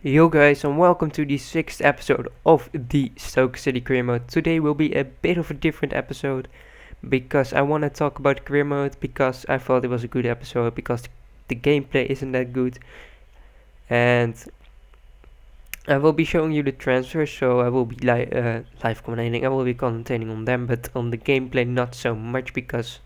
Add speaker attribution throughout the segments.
Speaker 1: Yo guys, and welcome to the 6th episode of the Stoke City Career Mode. Today will be a bit of a different episode because I want to talk about Career Mode because I thought it was a good episode because the gameplay isn't that good, and I will be showing you the transfers, so I will be live commentating, I will be commentating on them, but on the gameplay not so much because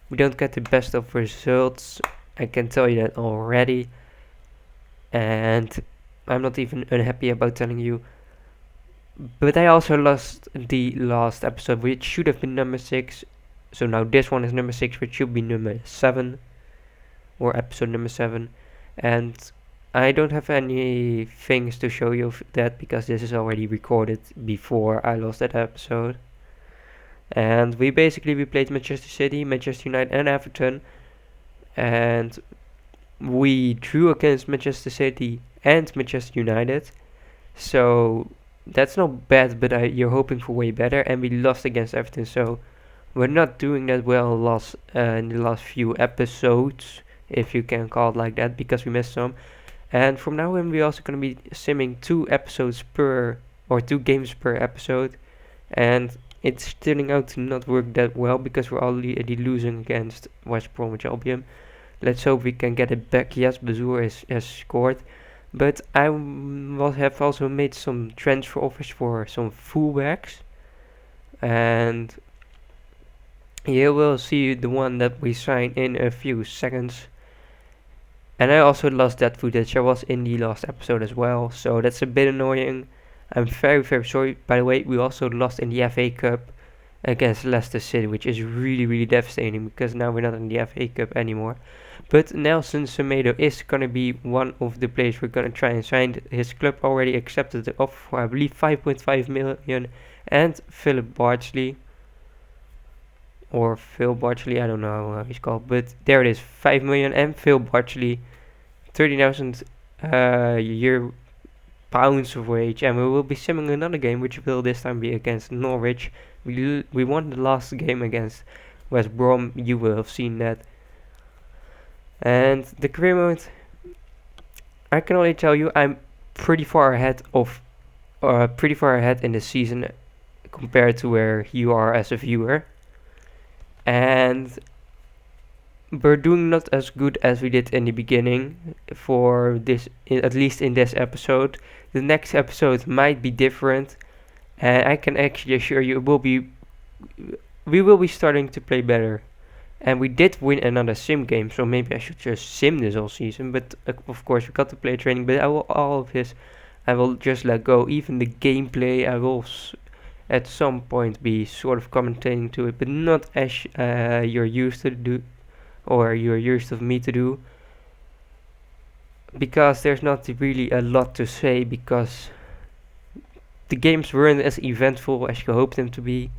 Speaker 1: we don't get the best of results, I can tell you that already, and I'm not even unhappy about telling you. But I also lost the last episode, which should have been number 6. So now this one is number 6, which should be number 7, or episode number 7. And I don't have any things to show you of that because this is already recorded before I lost that episode. And we played Manchester City, Manchester United, and Everton. And we drew against Manchester City and Manchester United. So that's not bad, but you're hoping for way better. And we lost against Everton, so we're not doing that well in the last few episodes, if you can call it like that, because we missed some. And from now on, we're also going to be simming 2 episodes per, or 2 games per episode. And it's turning out to not work that well because we're already losing against West Bromwich Albion. Let's hope we can get it back. Yes, Bazour has scored. But I have also made some transfer offers for some fullbacks. And you will see the one that we sign in a few seconds. And I also lost that footage. I was in the last episode as well. So that's a bit annoying. I'm very, very sorry. By the way, we also lost in the FA Cup against Leicester City, which is really, really devastating because now we're not in the FA Cup anymore. But Nelson Semedo is going to be one of the players we're going to try and sign. His club already accepted the offer for, I believe, 5.5 million. And Philip Bartley, or Phil Bartley, I don't know how he's called, but there it is, 5 million and Phil Bartley, 30,000 year pounds of wage. And we will be simming another game, which will this time be against Norwich. We won the last game against West Brom, you will have seen that. And the career mode, I can only tell you I'm pretty far ahead in the season compared to where you are as a viewer. And we're doing not as good as we did in the beginning for this, at least in this episode. The next episode might be different, and I can actually assure you we will be starting to play better. And we did win another sim game, so maybe I should just sim this whole season. But of course we got to play training. But all of this I will just let go. Even the gameplay I will at some point be sort of commentating to it, but not as you're used to do, or you're used of me to do. Because there's not really a lot to say, because the games weren't as eventful as you hoped them to be.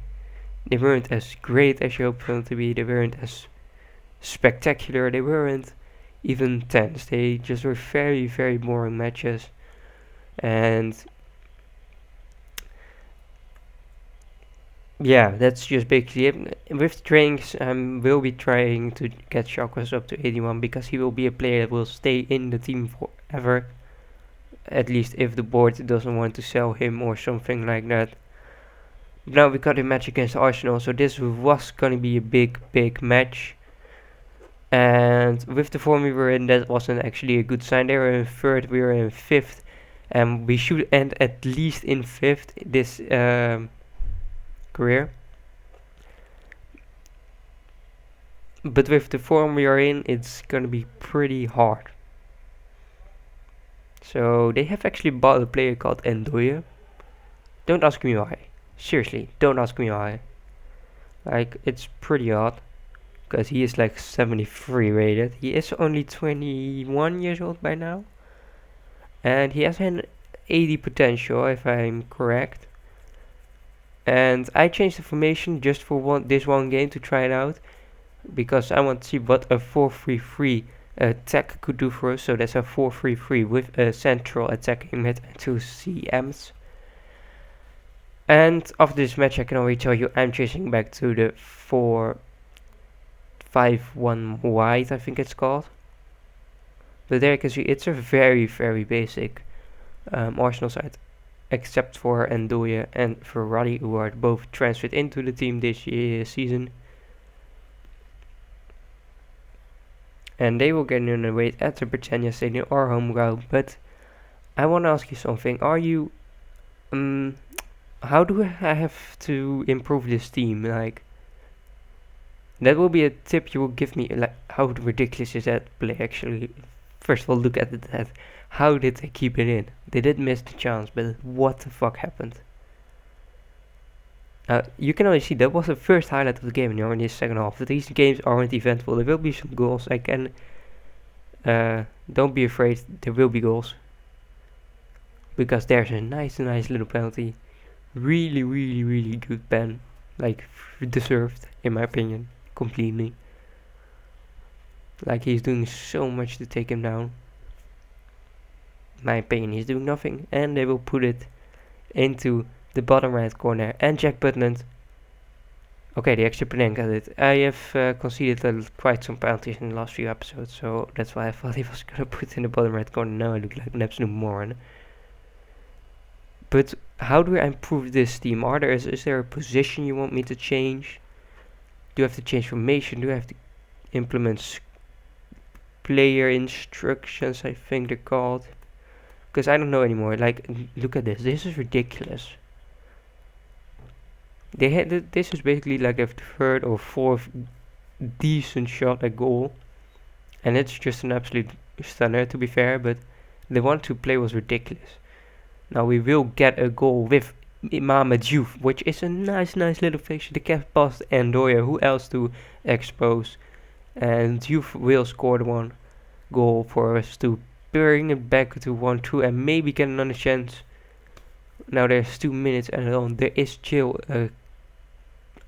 Speaker 1: They weren't as great as you hoped them to be. They weren't as spectacular. They weren't even tense. They just were very, very boring matches. And yeah, that's just basically it. With trainings, will be trying to get Chakras up to 81 because he will be a player that will stay in the team forever. At least if the board doesn't want to sell him or something like that. Now we got a match against Arsenal, so this was gonna be a big, big match. And with the form we were in, that wasn't actually a good sign. They were in 3rd, we were in 5th, and we should end at least in 5th this career. But with the form we are in, it's gonna be pretty hard. So they have actually bought a player called Ndoye. Don't ask me why. Seriously, don't ask me why. Like, it's pretty odd, because he is like 73 rated. He is only 21 years old by now. And he has an 80 potential, if I'm correct. And I changed the formation just for this one game to try it out, because I want to see what a 4-3-3 attack could do for us. So that's a 4-3-3 with a central attacking mid and 2 CMs. And after this match, I can already tell you I'm chasing back to the 4-5-1 wide, I think it's called. But there you can see it's a very, very basic Arsenal side, except for Ndoye and Ferrari, who are both transferred into the team this season. And they will get in a wait at the Britannia Stadium, our home ground. But I want to ask you something. Are you, how do I have to improve this team? Like, that will be a tip you will give me. Like, how ridiculous is that play actually? First of all, look at that. How did they keep it in? They did miss the chance, but what the fuck happened? You can only see that was the first highlight of the game, in the second half. These games aren't eventful. There will be some goals. Don't be afraid. There will be goals, because there's a nice little penalty. Really, really, really good pen. Like, deserved, in my opinion, completely. Like, he's doing so much to take him down. In my opinion, he's doing nothing. And they will put it into the bottom right corner. And Jack Butland. Okay, the extra Panenka did. I have conceded quite some penalties in the last few episodes, so that's why I thought he was going to put it in the bottom right corner. Now I look like an absolute moron. But how do I improve this team? Is there a position you want me to change? Do I have to change formation? Do I have to implement player instructions, I think they're called? Because I don't know anymore. Like, look at this. This is ridiculous. They had this is basically like a third or fourth decent shot at goal, and it's just an absolute stunner, to be fair. But the 1-2 play was ridiculous. Now we will get a goal with Mohamed Diouf, which is a nice little fixture. The cap past Ndoye, who else to expose? And Diouf will score the one goal for us to bring it back to 1-2 and maybe get another chance. Now there's 2 minutes and on. There is still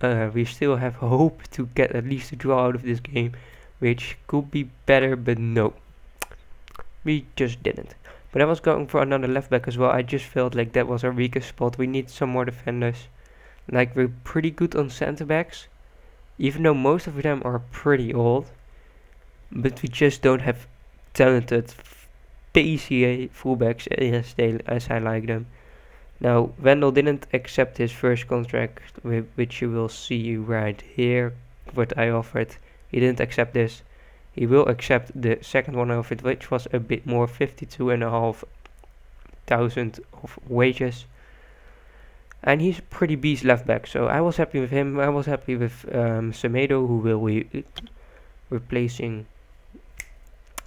Speaker 1: we still have hope to get at least a draw out of this game, which could be better, but no, we just didn't. But I was going for another left back as well. I just felt like that was our weakest spot. We need some more defenders. Like, we're pretty good on centre backs, even though most of them are pretty old. But we just don't have talented pacey fullbacks as I like them. Now, Wendell didn't accept his first contract, which you will see right here, what I offered. He didn't accept this. He will accept the second one of it, which was a bit more, 52,500 of wages. And he's a pretty beast left back, so I was happy with him. I was happy with Semedo, who will be replacing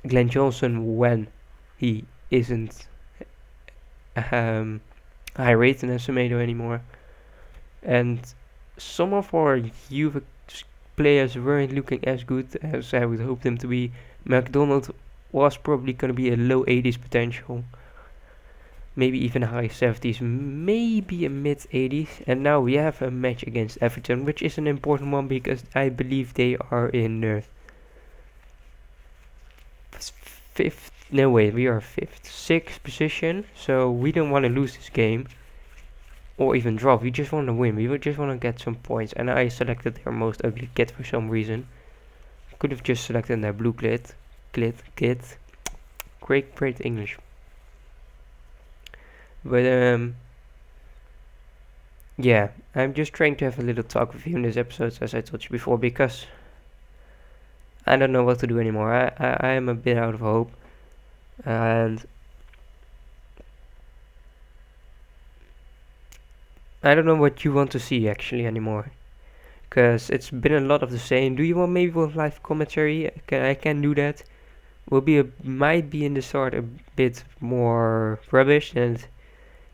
Speaker 1: Glenn Johnson when he isn't high rated as Semedo anymore. And some of our youth players weren't looking as good as I would hope them to be. McDonald was probably going to be a low 80s potential, maybe even high 70s, maybe a mid 80s. And now we have a match against Everton, which is an important one because I believe they are in we are sixth position, so we don't want to lose this game or even draw. We just want to win. We just want to get some points. And I selected their most ugly kit for some reason. Could have just selected their blue kit. Great English. But yeah, I'm just trying to have a little talk with you in this episode, as I told you before, because I don't know what to do anymore. I am a bit out of hope, and I don't know what you want to see actually anymore, because it's been a lot of the same. Do you want maybe one live commentary? I can do that. Might be in the start a bit more rubbish than it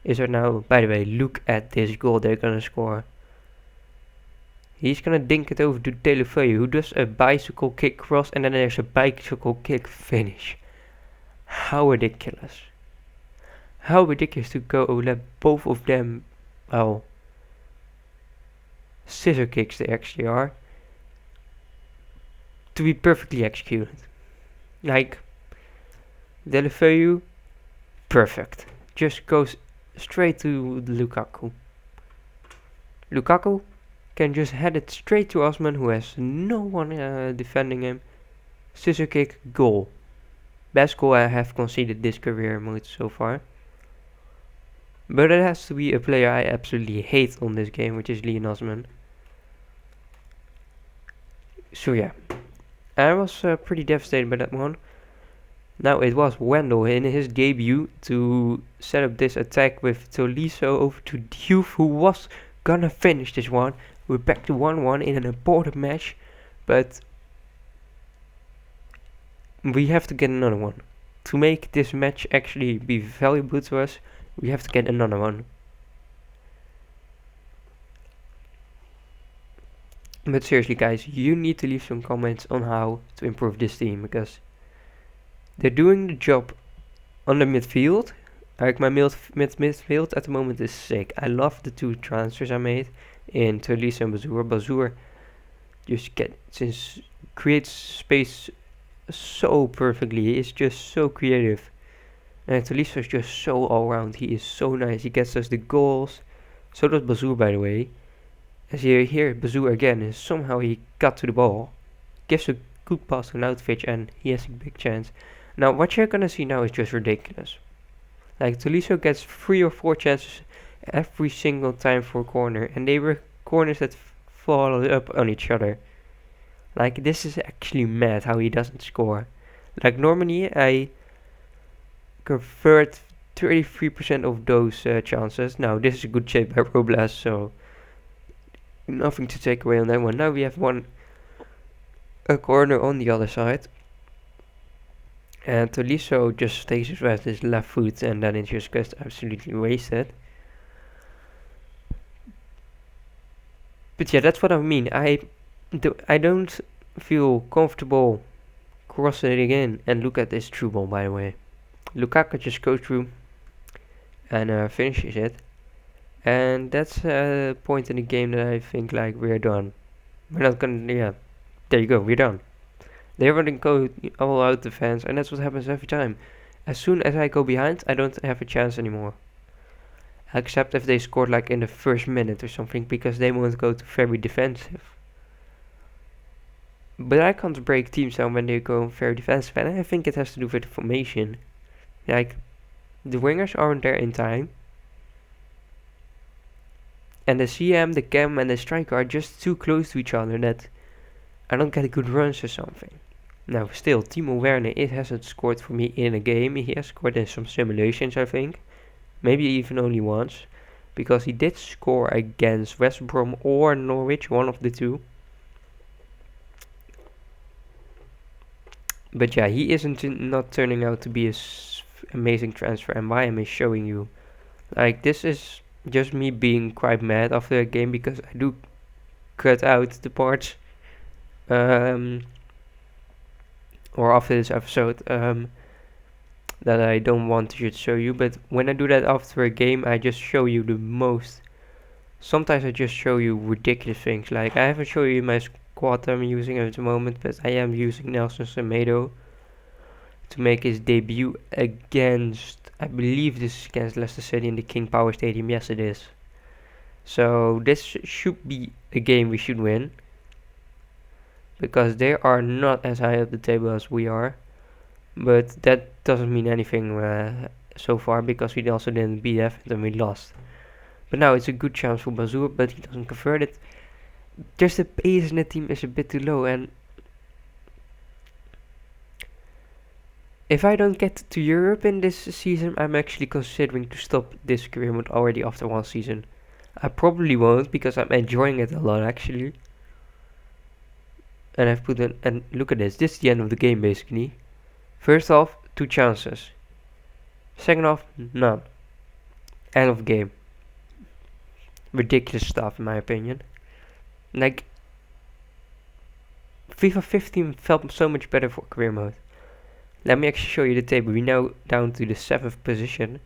Speaker 1: is right now. By the way, look at this goal they're gonna score. He's gonna dink it over to Telefeu, who does a bicycle kick cross, and then there's a bicycle kick finish. How ridiculous. How ridiculous to go let both of them, well, scissor kicks they actually are, to be perfectly executed. Like, Telefeu, perfect. Just goes straight to Lukaku. Lukaku can just head it straight to Osman, who has no one defending him. Scissor kick, goal. Best goal I have conceded this career mode so far. But it has to be a player I absolutely hate on this game, which is Leon Osman. So yeah, I was pretty devastated by that one. Now it was Wendell in his debut to set up this attack with Tolisso over to Diouf, who was gonna finish this one. We're back to 1-1 in an important match, but we have to get another one. To make this match actually be valuable to us, we have to get another one. But seriously guys, you need to leave some comments on how to improve this team, because they're doing the job on the midfield. Like my midfield at the moment is sick. I love the two transfers I made in Tolisso and Bazour. Bazour just creates space so perfectly. He is just so creative. And Tolisso is just so all round. He is so nice. He gets us the goals. So does Bazour, by the way. As you hear Bazour again, and somehow he got to the ball. Gives a good pass to Nautovic and he has a big chance. Now what you're gonna see now is just ridiculous. Like Tolisso gets 3 or 4 chances every single time for a corner, and they were corners that followed up on each other. Like this is actually mad how he doesn't score. Like normally I convert 33% of those chances. Now this is a good shape by Robles, so nothing to take away on that one. Now we have a corner on the other side. And Tolisso just stays with his left foot, and then it just gets absolutely wasted. But yeah, that's what I mean. I don't feel comfortable crossing it again. And look at this through ball, by the way. Lukaku just goes through and finishes it. And that's a point in the game that I think like we're done. We're not gonna, yeah, there you go, we're done. They're gonna go all out defense, and that's what happens every time. As soon as I go behind, I don't have a chance anymore. Except if they scored like in the first minute or something, because they won't go to very defensive. But I can't break teams down when they go very defensive, and I think it has to do with the formation. Like, the wingers aren't there in time, and the CM, the cam, and the striker are just too close to each other that I don't get good runs or something. Now, still, Timo Werner, it hasn't scored for me in a game. He has scored in some simulations, I think. Maybe even only once. Because he did score against West Brom or Norwich, one of the two. But yeah, he isn't not turning out to be a amazing transfer. And why am I showing you? Like, this is just me being quite mad after the game, because I do cut out the parts or after this episode that I don't want to show you. But when I do that after a game, I just show you the most. Sometimes I just show you ridiculous things. Like I haven't shown you my squad I'm using at the moment, but I am using Nelson Semedo to make his debut against, I believe this is against Leicester City in the King Power Stadium. Yes, it is. So this should be a game we should win, because they are not as high up the table as we are. But that doesn't mean anything so far, because we also didn't beat Everton and we lost. But now it's a good chance for Bazour, but he doesn't convert it. Just the pace in the team is a bit too low, and if I don't get to Europe in this season, I'm actually considering to stop this career mode already after one season. I probably won't, because I'm enjoying it a lot actually. And I've put in, and look at this is the end of the game basically. First off, 2 chances. Second off, none. End of game. Ridiculous stuff in my opinion. Like, FIFA 15 felt so much better for career mode. Let me actually show you the table. We're now down to the 7th position.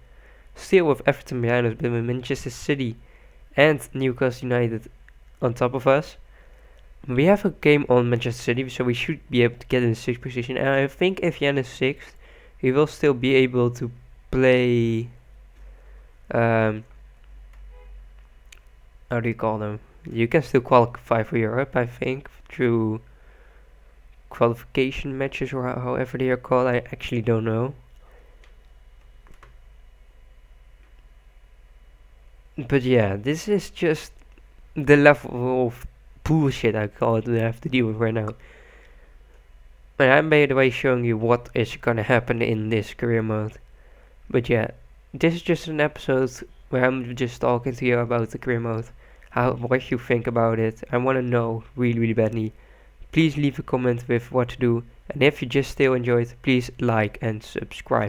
Speaker 1: Still with Everton behind us, but with Manchester City and Newcastle United on top of us. We have a game on Manchester City, so we should be able to get in the 6th position. And I think if Jan is 6th, he will still be able to play... how do you call them? You can still qualify for Europe, I think, through qualification matches or however they are called. I actually don't know. But yeah, this is just the level of bullshit I call it we have to deal with right now. And I'm by the way showing you what is gonna happen in this career mode. But yeah, this is just an episode where I'm just talking to you about the career mode. What you think about it. I wanna know really, really badly. Please leave a comment with what to do. And if you just still enjoyed, please like and subscribe.